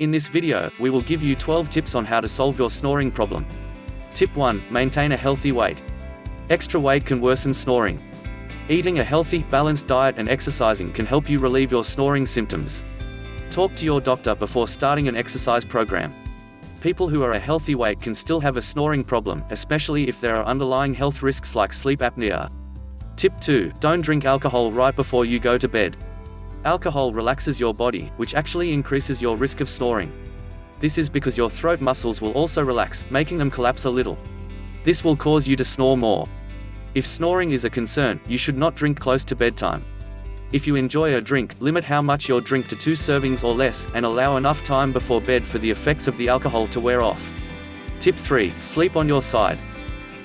In this video, we will give you 12 tips on how to solve your snoring problem. Tip 1. Maintain a healthy weight. Extra weight can worsen snoring. Eating a healthy, balanced diet and exercising can help you relieve your snoring symptoms. Talk to your doctor before starting an exercise program. People who are a healthy weight can still have a snoring problem, especially if there are underlying health risks like sleep apnea. Tip 2. Don't drink alcohol right before you go to bed. Alcohol relaxes your body, which actually increases your risk of snoring. This is because your throat muscles will also relax, making them collapse a little. This will cause you to snore more. If snoring is a concern, you should not drink close to bedtime. If you enjoy a drink, limit how much you drink to 2 servings or less, and allow enough time before bed for the effects of the alcohol to wear off. Tip 3. Sleep on your side.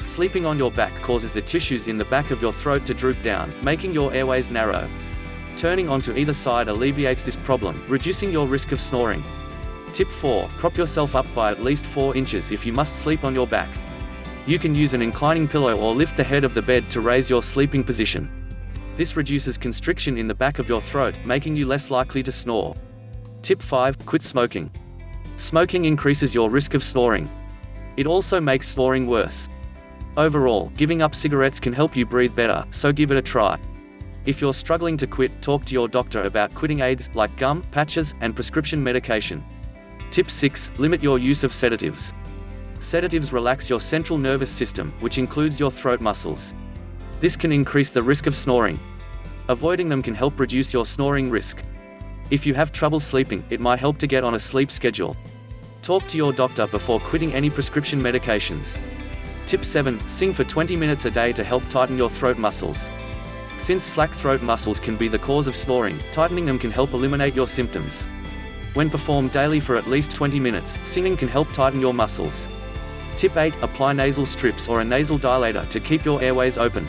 Sleeping on your back causes the tissues in the back of your throat to droop down, making your airways narrow. Turning onto either side alleviates this problem, reducing your risk of snoring. Tip 4. Prop yourself up by at least 4 inches if you must sleep on your back. You can use an inclining pillow or lift the head of the bed to raise your sleeping position. This reduces constriction in the back of your throat, making you less likely to snore. Tip 5. Quit smoking. Smoking increases your risk of snoring. It also makes snoring worse. Overall, giving up cigarettes can help you breathe better, so give it a try. If you're struggling to quit, talk to your doctor about quitting aids, like gum, patches, and prescription medication. Tip 6. Limit your use of sedatives. Sedatives relax your central nervous system, which includes your throat muscles. This can increase the risk of snoring. Avoiding them can help reduce your snoring risk. If you have trouble sleeping, it might help to get on a sleep schedule. Talk to your doctor before quitting any prescription medications. Tip 7. Sing for 20 minutes a day to help tighten your throat muscles. Since slack throat muscles can be the cause of snoring, tightening them can help eliminate your symptoms. When performed daily for at least 20 minutes, singing can help tighten your muscles. Tip 8. Apply nasal strips or a nasal dilator to keep your airways open.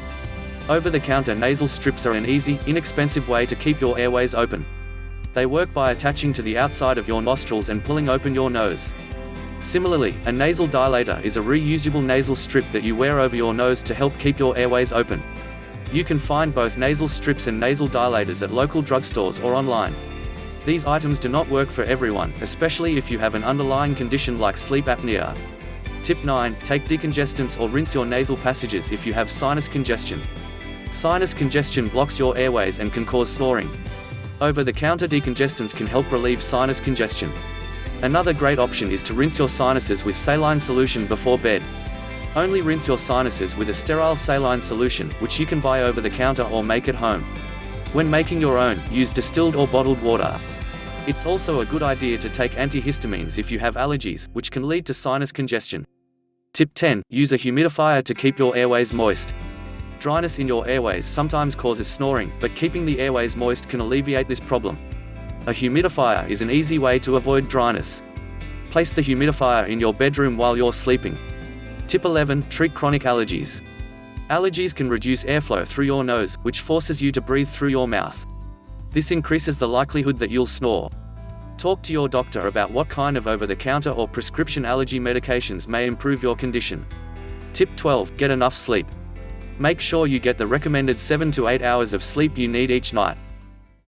Over-the-counter nasal strips are an easy, inexpensive way to keep your airways open. They work by attaching to the outside of your nostrils and pulling open your nose. Similarly, a nasal dilator is a reusable nasal strip that you wear over your nose to help keep your airways open. You can find both nasal strips and nasal dilators at local drugstores or online. These items do not work for everyone, especially if you have an underlying condition like sleep apnea. Tip 9. Take decongestants or rinse your nasal passages if you have sinus congestion. Sinus congestion blocks your airways and can cause snoring. Over-the-counter decongestants can help relieve sinus congestion. Another great option is to rinse your sinuses with saline solution before bed. Only rinse your sinuses with a sterile saline solution, which you can buy over the counter or make at home. When making your own, use distilled or bottled water. It's also a good idea to take antihistamines if you have allergies, which can lead to sinus congestion. Tip 10. Use a humidifier to keep your airways moist. Dryness in your airways sometimes causes snoring, but keeping the airways moist can alleviate this problem. A humidifier is an easy way to avoid dryness. Place the humidifier in your bedroom while you're sleeping. Tip 11. Treat chronic allergies. Allergies can reduce airflow through your nose, which forces you to breathe through your mouth. This increases the likelihood that you'll snore. Talk to your doctor about what kind of over-the-counter or prescription allergy medications may improve your condition. Tip 12. Get enough sleep. Make sure you get the recommended 7 to 8 hours of sleep you need each night.